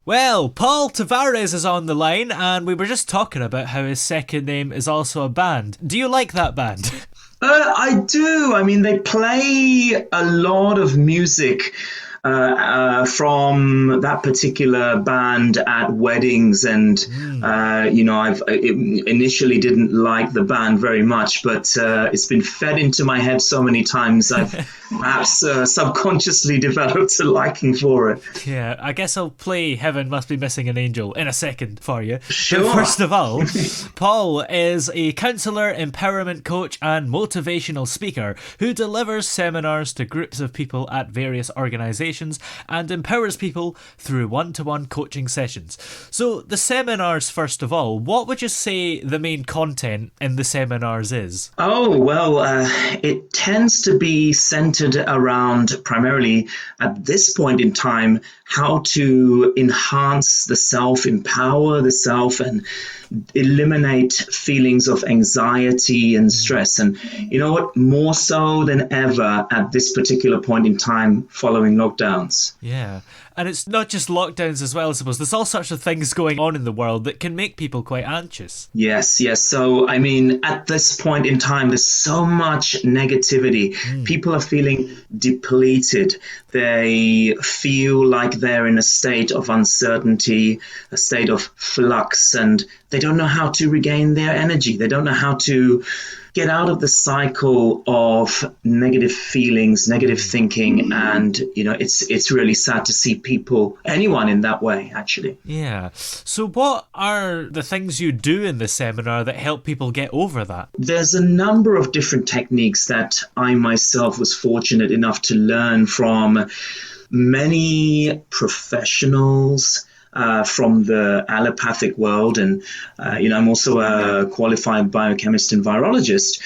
Well, Paul Tavares is on the line, and we were just talking about how his second name is also a band. Do you like that band? I do. I mean, they play a lot of music from that particular band at weddings, and I initially didn't like the band very much, but it's been fed into my head so many times. I've perhaps subconsciously developed a liking for it. Yeah, I guess I'll play Heaven Must Be Missing an Angel in a second for you. Sure. But first of all, Paul is a counsellor, empowerment coach, and motivational speaker who delivers seminars to groups of people at various organisations and empowers people through one-to-one coaching sessions. So the seminars, first of all, what would you say the main content in the seminars is? Oh, well, it tends to be centered around primarily at this point in time how to enhance the self, empower the self, and eliminate feelings of anxiety and stress. And you know what? More so than ever at this particular point in time following lockdowns. Yeah. And it's not just lockdowns as well, I suppose. There's all sorts of things going on in the world that can make people quite anxious. Yes, yes. So, I mean, at this point in time, there's so much negativity. People are feeling depleted. They feel like they're in a state of uncertainty, a state of flux, and they don't know how to regain their energy. They don't know how to get out of the cycle of negative feelings, negative thinking, and it's really sad to see anyone in that way, actually. Yeah. So what are the things you do in the seminar that help people get over that? There's a number of different techniques that I myself was fortunate enough to learn from many professionals from the allopathic world, and I'm also a qualified biochemist and virologist,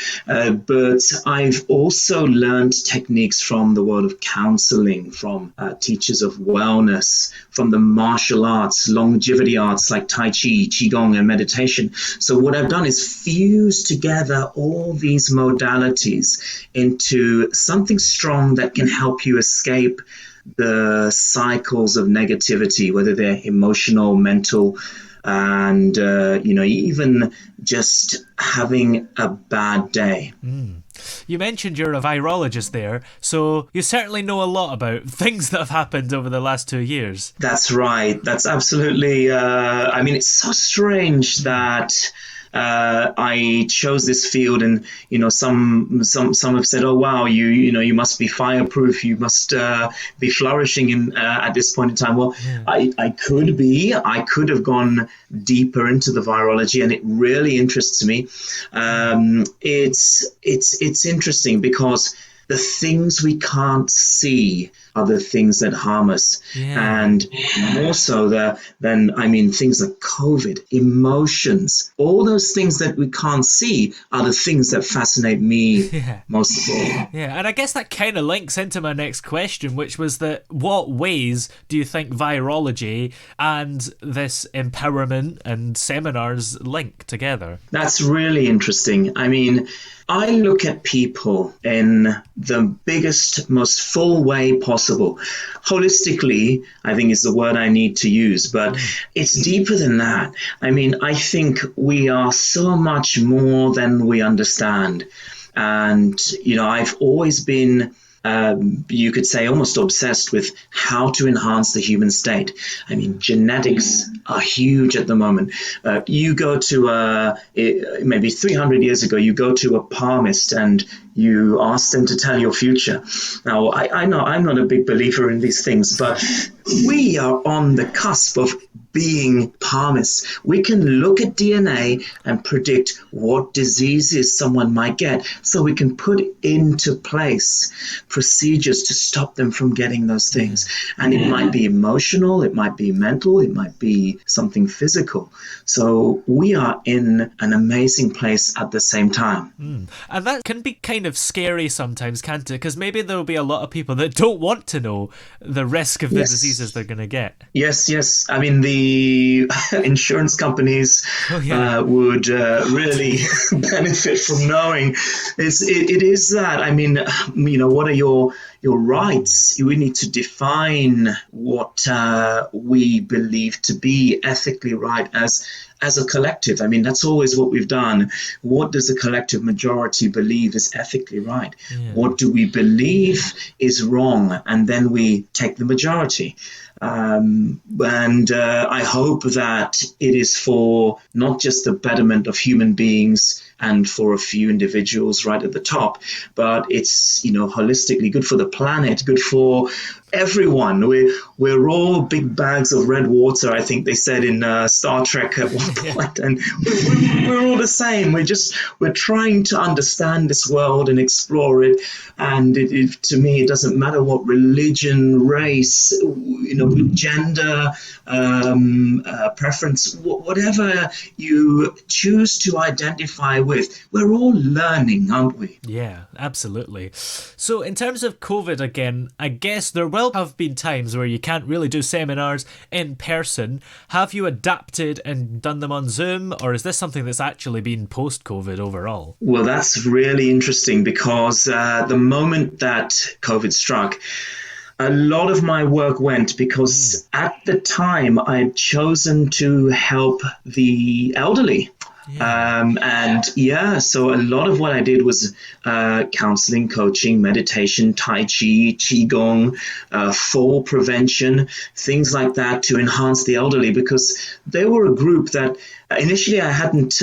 but I've also learned techniques from the world of counseling, from teachers of wellness, from the martial arts, longevity arts like Tai Chi, Qigong, and meditation. So what I've done is fuse together all these modalities into something strong that can help you escape the cycles of negativity, whether they're emotional, mental, and even just having a bad day. You mentioned you're a virologist there, so you certainly know a lot about things that have happened over the last 2 years. That's right. That's absolutely. It's so strange that I chose this field, and some have said, "Oh wow, you must be fireproof. You must be flourishing in at this point in time." Well, yeah. I could be. I could have gone deeper into the virology, and it really interests me. It's interesting because the things we can't see are the things that harm us. Yeah. And more so than things like COVID, emotions, all those things that we can't see are the things that fascinate me most of all. Yeah, and I guess that kind of links into my next question, which was that what ways do you think virology and this empowerment and seminars link together? That's really interesting. I mean, I look at people in the biggest, most full way possible. Holistically, I think is the word I need to use, but it's deeper than that. I mean, I think we are so much more than we understand. And, I've always been you could say almost obsessed with how to enhance the human state. I mean, genetics are huge at the moment. You go to maybe 300 years ago, you go to a palmist and you ask them to tell your future. Now, I know I'm not a big believer in these things, but we are on the cusp of being palmists. We can look at DNA and predict what diseases someone might get, so we can put into place procedures to stop them from getting those things. And it might be emotional, it might be mental, it might be something physical. So we are in an amazing place at the same time. And that can be kind of scary sometimes, can't it? Because maybe there'll be a lot of people that don't want to know the risk of the diseases they're going to get. Yes. I mean, the insurance companies would really benefit from knowing. It is that. I mean, what are your you're right. We need to define what we believe to be ethically right as a collective. I mean, that's always what we've done. What does a collective majority believe is ethically right? Yeah. What do we believe is wrong? And then we take the majority. I hope that it is for not just the betterment of human beings and for a few individuals right at the top, but it's, holistically good for the planet, good for everyone. We're all big bags of red water, I think they said in Star Trek at one point, and we're all the same. We're trying to understand this world and explore it. And to me, it doesn't matter what religion, race, gender, preference, whatever you choose to identify with. We're all learning, aren't we? Yeah, absolutely. So in terms of COVID again, I guess there will have been times where you can't really do seminars in person. Have you adapted and done them on Zoom, or is this something that's actually been post-COVID overall? Well, that's really interesting because the moment that COVID struck, a lot of my work went because at the time I had chosen to help the elderly. So a lot of what I did was counseling, coaching, meditation, Tai Chi, Qigong, fall prevention, things like that to enhance the elderly, because they were a group that initially I hadn't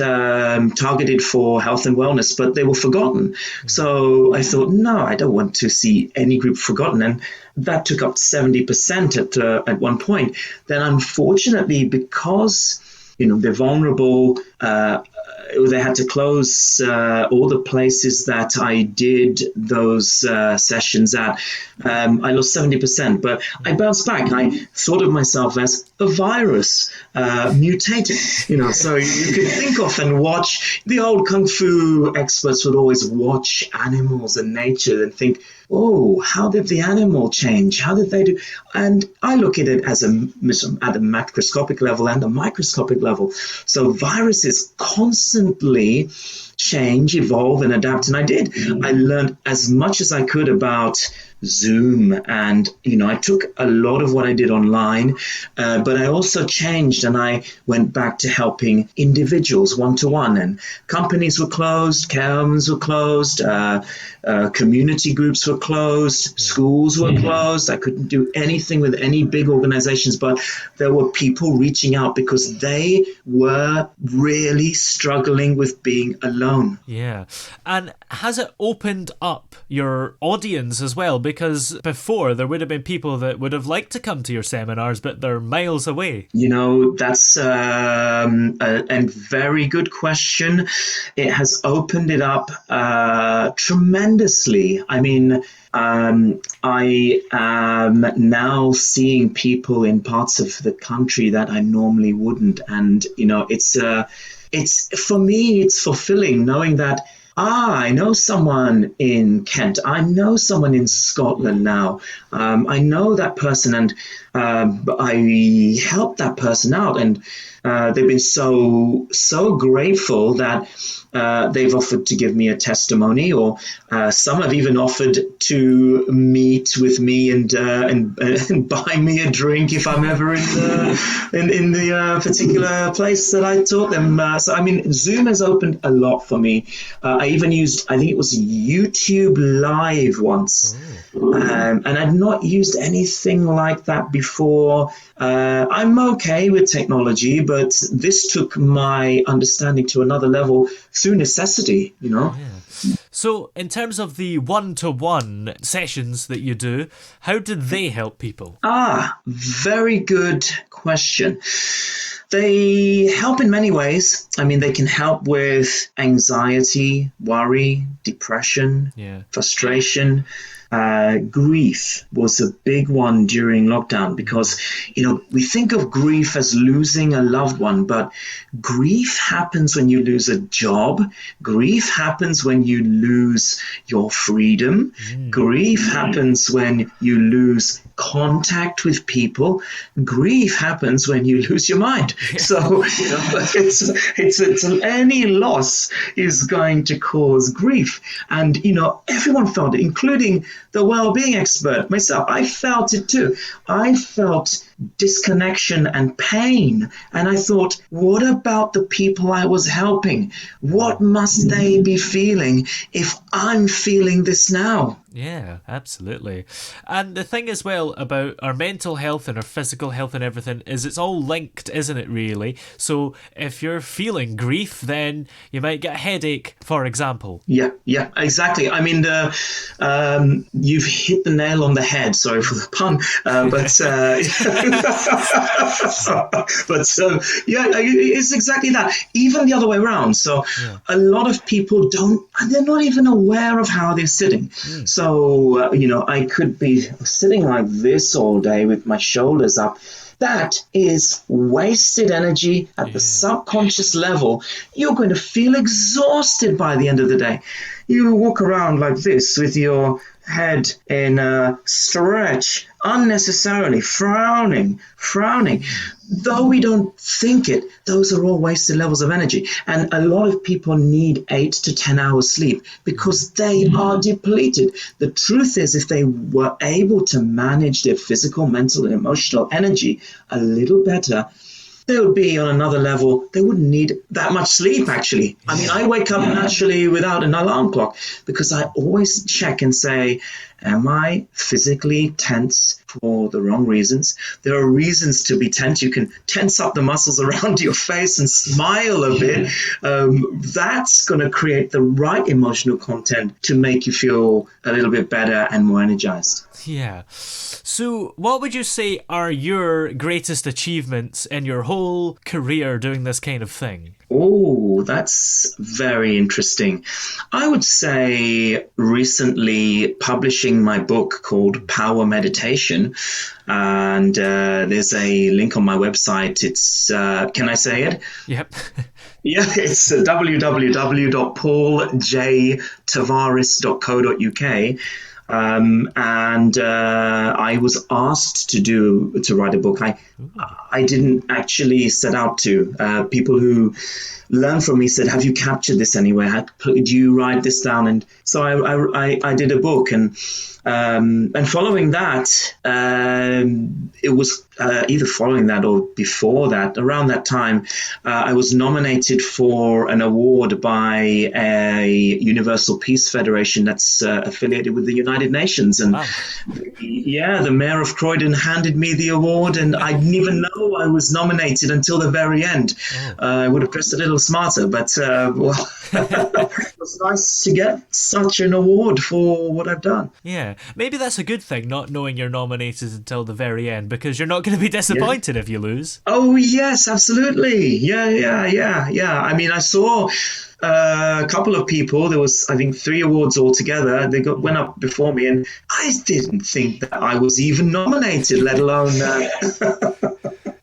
targeted for health and wellness, but they were forgotten. So I thought, no, I don't want to see any group forgotten. And that took up 70% at one point. Then unfortunately, because they're vulnerable, they had to close all the places that I did those sessions at. I lost 70%, but I bounced back. I thought of myself as a virus mutating, so you could think of and watch. The old Kung Fu experts would always watch animals and nature and think, oh, how did the animal change? How did they do? And I look at it as at a macroscopic level and a microscopic level. So viruses constantly change, evolve, and adapt. And I did. I learned as much as I could about Zoom, and I took a lot of what I did online, but I also changed and I went back to helping individuals one-to-one. And companies were closed, care homes were closed, community groups were closed, schools were closed. I couldn't do anything with any big organizations, but there were people reaching out because they were really struggling with being alone. Yeah. And has it opened up your audience as well? Because before there would have been people that would have liked to come to your seminars, but they're miles away. That's a very good question. It has opened it up tremendously. I mean, I am now seeing people in parts of the country that I normally wouldn't. And, it's for me, it's fulfilling knowing that, I know someone in Kent. I know someone in Scotland now. I know that person, and I helped that person out. And they've been so grateful that they've offered to give me a testimony, or some have even offered to meet with me and buy me a drink if I'm ever in the particular place that I taught them. So I mean, Zoom has opened a lot for me. I even used, I think it was YouTube Live once, and I'd not used anything like that before. I'm okay with technology, but this took my understanding to another level through necessity, Yeah. So in terms of the one-to-one sessions that you do, how do they help people? Very good question. They help in many ways. I mean, they can help with anxiety, worry, depression, frustration. Grief was a big one during lockdown because, we think of grief as losing a loved one, but grief happens when you lose a job. Grief happens when you lose your freedom. Grief happens when you lose contact with people. Grief happens when you lose your mind. So it's any loss is going to cause grief, and everyone felt it, including the well-being expert myself. I felt it too. I felt disconnection and pain. And I thought, what about the people I was helping? What must they be feeling if I'm feeling this now? Yeah, absolutely. And the thing as well about our mental health and our physical health and everything is it's all linked, isn't it, really? So if you're feeling grief, then you might get a headache, for example. Yeah, exactly. I mean, you've hit the nail on the head. Sorry for the pun, it's exactly that. Even the other way around. So a lot of people they're not even aware of how they're sitting. So, I could be sitting like this all day with my shoulders up. That is wasted energy at the subconscious level. You're going to feel exhausted by the end of the day. You walk around like this with your head in a stretch, unnecessarily frowning. Though we don't think it, those are all wasted levels of energy. And a lot of people need 8 to 10 hours sleep because they are depleted. The truth is, if they were able to manage their physical, mental, and emotional energy a little better, they would be on another level. They wouldn't need that much sleep, actually. I mean, I wake up naturally without an alarm clock because I always check and say, am I physically tense for the wrong reasons? There are reasons to be tense. You can tense up the muscles around your face and smile a bit. That's going to create the right emotional content to make you feel a little bit better and more energized. Yeah. So what would you say are your greatest achievements in your whole career doing this kind of thing? Oh, that's very interesting. I would say recently publishing my book called Power Meditation. And there's a link on my website. It's, can I say it? Yep. Yeah, it's www.pauljtavares.co.uk. And I was asked to write a book. I didn't actually set out to. People who learn from me said, "Have you captured this anywhere? Did you write this down?" And so I did a book, and following that, it was either following that or before that, around that time, I was nominated for an award by a Universal Peace Federation that's affiliated with the United Nations. And the mayor of Croydon handed me the award, and I didn't even know I was nominated until the very end. I would have dressed a little smarter, but it was nice to get such an award for what I've done. Yeah, maybe that's a good thing, not knowing you're nominated until the very end, because you're not going to be disappointed if you lose. Oh, yes, absolutely. Yeah. I mean, I saw a couple of people. There was, I think, 3 awards altogether. They went up before me, and I didn't think that I was even nominated, let alone...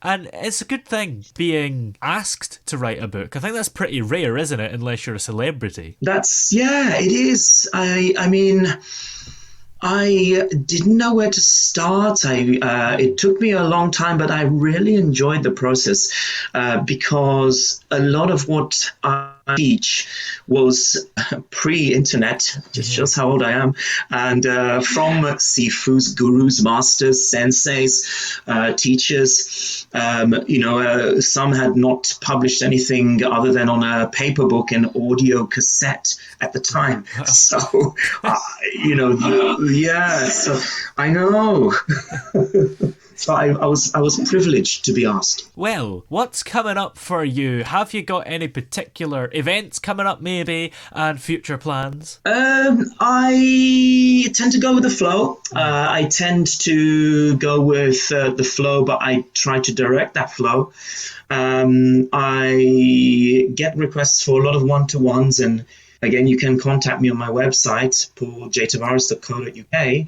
And it's a good thing being asked to write a book. I think that's pretty rare, isn't it? Unless you're a celebrity. It is. I mean, I didn't know where to start. It took me a long time, but I really enjoyed the process because a lot of what I teach was pre-internet, just shows how old I am, and from sifus, gurus, masters, senseis, teachers. Some had not published anything other than on a paper book and audio cassette at the time. So, so I know. So I was privileged to be asked. Well, what's coming up for you? Have you got any particular events coming up maybe and future plans? I tend to go with the flow. I tend to go with the flow, but I try to direct that flow. I get requests for a lot of one-to-ones, and again, you can contact me on my website, pauljtavares.co.uk,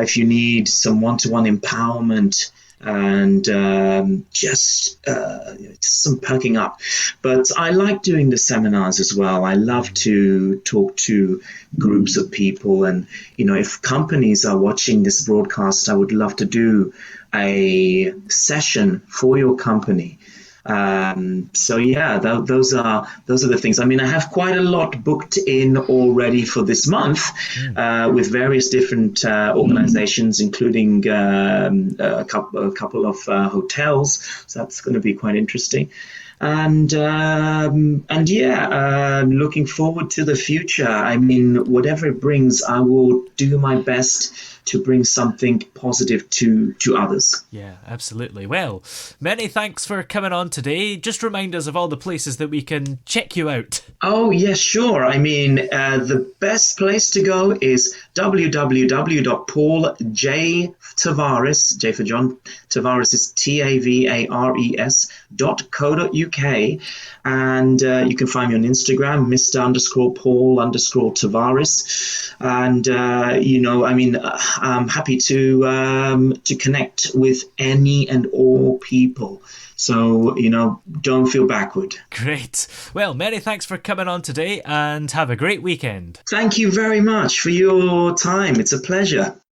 if you need some one-to-one empowerment and just some perking up. But I like doing the seminars as well. I love to talk to groups of people. And, if companies are watching this broadcast, I would love to do a session for your company So yeah, those are the things. I mean, I have quite a lot booked in already for this month with various different organizations, including a couple of hotels. So that's going to be quite interesting. And yeah, looking forward to the future. I mean, whatever it brings, I will do my best to bring something positive to others. Yeah, absolutely. Well, many thanks for coming on today. Just remind us of all the places that we can check you out. Oh, yes, sure. I mean, the best place to go is www.pauljtavares, J for John, Tavares is Tavares.co.uk. And you can find me on Instagram, Mr_Paul_Tavares. And, I mean, I'm happy to connect with any and all people. So, don't feel backward. Great. Well, many thanks for coming on today and have a great weekend. Thank you very much for your time. It's a pleasure.